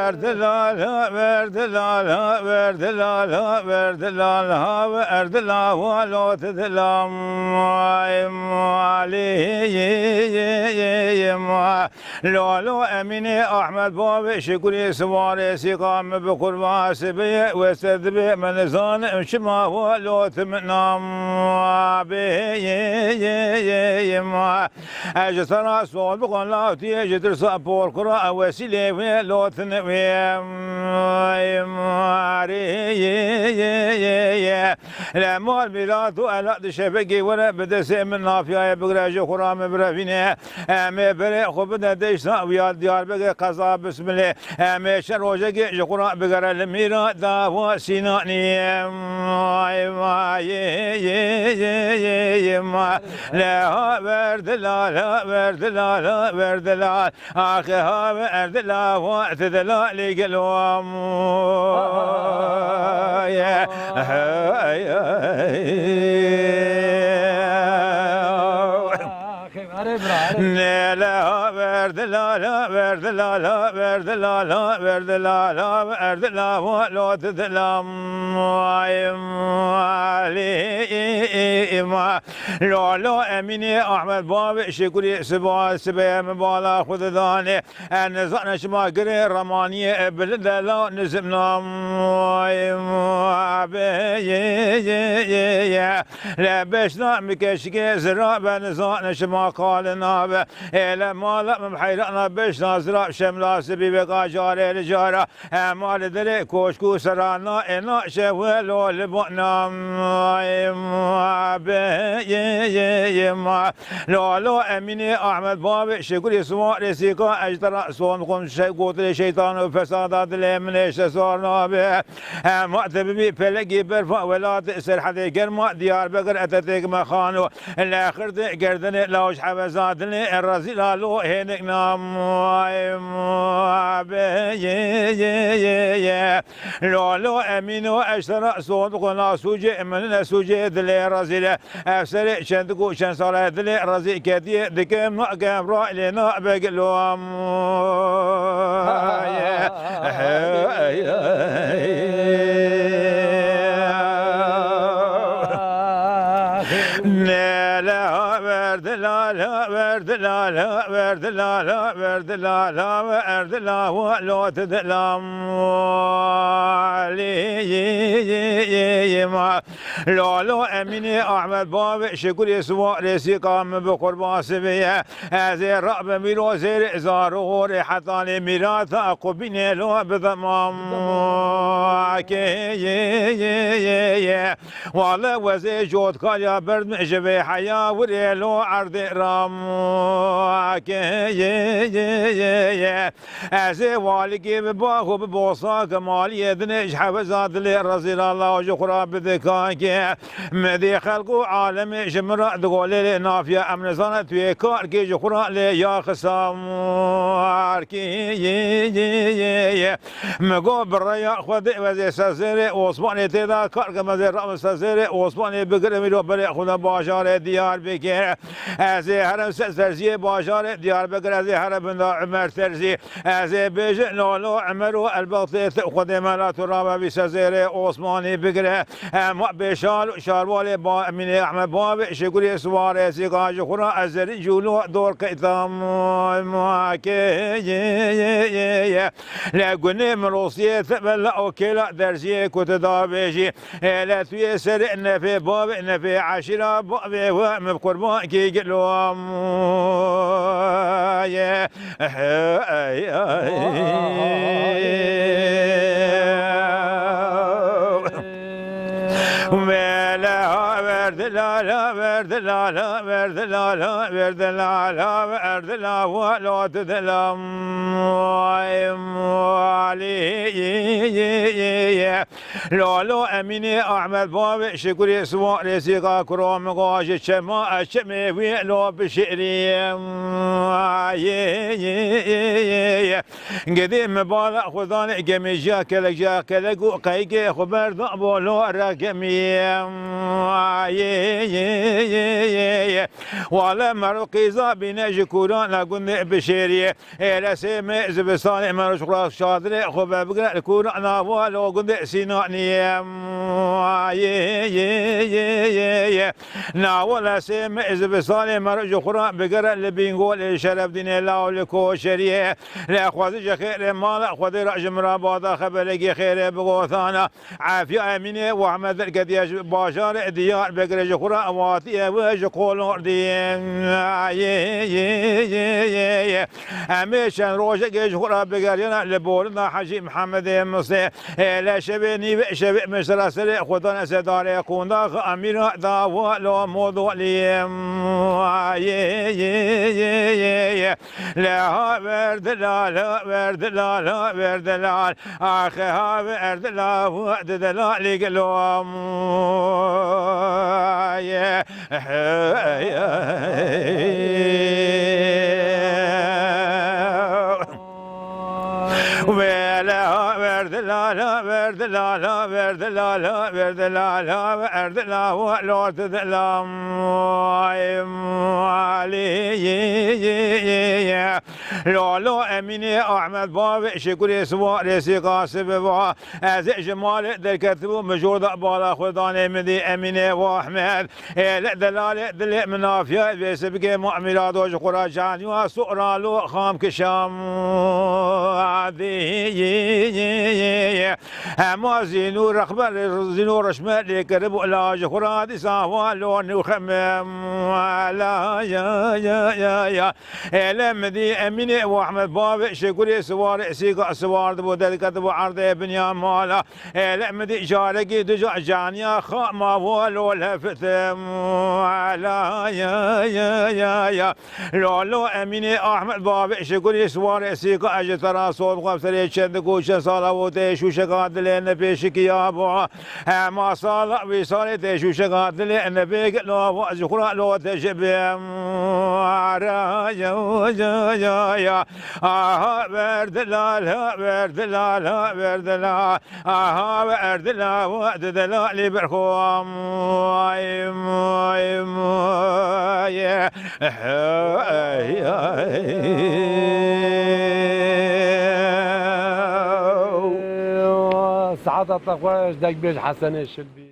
verdiler, verdiler, verdiler, verdiler, verdiler, valotdiler, maliyim, lolo emini Ahmet Baba şükri süvaresi kam بقرباس بي وسدبي من زان شما ولوت منام بي ما اجسنا صوب قناتي اجدر صبور قرا وسيله ولوت نوي لما الميلاد على شبكي ولا بدس من نافيا بقراج قرام برفينه ام بري خبنا ديش ويا ديار بقى قضا بسم الله ام شروجه قرا بقرا الميرا داوا سيناني ما لا ورد لا ورد لا ورد لا اخها ورد لا وقت لا لقلوم لا ورد لا ورد لا ورد لا ورد لا ورد لا ولو تدلم لولو اميني احمد باب شكري سبا سبا مبالا خذ ذاني النزان شما قري رمانيه بلدلا نزمنا لا بشنا مكشكي زرا بنزان شما قالنا إلى مالا محيرنا بشنا زرا شملا سبي بقاجار الجارة مال دلي كوشكو سرانا إنا شوالو لبنا لولو أميني أحمد بابي شكري سماء رسيقا أجترا صونكم قوت الشيطان وفسادات اللي من صارنا به مؤتب بي فلقي برفا ولا تأسر حتى قرما ديار بقر أتتك مخانو الآخر قردني لوش حفزاتني الرزيل لو هنك نام لولو أمينو أشترا صونكم سوجي من سوجي دلي رزيل أفسر شندقو شن صلاة دلي رزي كدي دكم نقم رأينا بقلوم لا ورد لا ورد لا ورد لا ورد لا ورد لا ولو تدلم لولو اميني احمد باب شكري سوا رسيقا من بقربان سبيه هذه الرأب ميلو زير زارو ريحتاني ميلاد اقبيني لو بضمام والله وزي جود كاليا برد مجبي حياه وريلو عرض رام هذه والقي بباخو ببوصاك مالي دنج حفزات لي رزيل الله وجخرا بذكاك مدي خلقو عالم جمرا دقولي لي نافيا امن زانت في كاركي جخرا لي يا خصام مقو بريا خذ وزي سازري وصباني تيدا كارك مزي رام سازري وصباني بقرمي لو بري خذ باشار ديار بكير ازي هرم سرزي باشار ديار بكر ازي هرم عمر ترزي ازي بيج لولو عمرو البغطي خذ مالات رابع بسازري عثماني بقره بشال شالوالي من احمد باب شكري سواري سيقاج خرا ازري جولو دور كيتام لا قني من روسيا ثبل اوكيلا درسي كنت دابيجي لا تيسر ان في باب ان في عشرة باب ومقربان كي قلوم ورد لا لا ورد لا لا ورد لا لا ورد لا لا ورد لا ولو تدلم لولو امینه احمد باب شکری سوا رسیقا کرام قاج چما چمه وی لو بشری قدیم بالا خدان جميجا كلجا كلجو قيقي خبر ضبولو رقمي ولا مرقي زابين جكوران لقن بشيري رسم زبستان مروش خلاص شاطر خبر بقرا الكوران والو قن سيناني ناول سم زبستان مروش خران بقرا اللي بينقول شرف دين الله ولكوشري لا خوازي خير مال خذ رجم رابطه خبرك خير بغوثانا عافيه امينه واحمد القديش باشار ديار بقرج خرا اواتي وج قولور دين اميشن روجك خرا بقرينا لبولنا حجي محمد مصي لا شبني شب مسرسل خدنا سدار يكون دا امير دا ولو موضوع لي لا ورد لا ورد لا ورد لا اخها ورد لا ورد لا لقلوم ولا ورد لا لا ورد لا لا ورد لا لا ورد لا لا ورد لا ولو تدلم علي لولو اميني احمد باب شكري سوا رسيقا سببا از جمال در كتبو مجور بالا خداني مدي اميني واحمد دلال دل منافيا بسبك معملات وج قراجان وسؤرالو خام كشام اما زينو رخبر زينو رشمه لكرب علاج خرادي ساوالو نخمم لا يا لمدي اميني واحمد باب شكري سوار سيقا سوار دبو دلكتبو عرض بنيا مالا لمدي جارقي دجا جانيا خاما والو لفتم لا يا لولو اميني احمد باب شكري سوار سيقا اجترا صوت غفصري چند گوش صلاوت شوش قادل پیش کیا با ما صلا وصال شوش قادل نبی لو از خرا لو تشبم يا ورد لا ورد لا ورد لا ورد لا ورد لا لبرخوم يا سعادة الطقوش دق بيج حسن الشلبي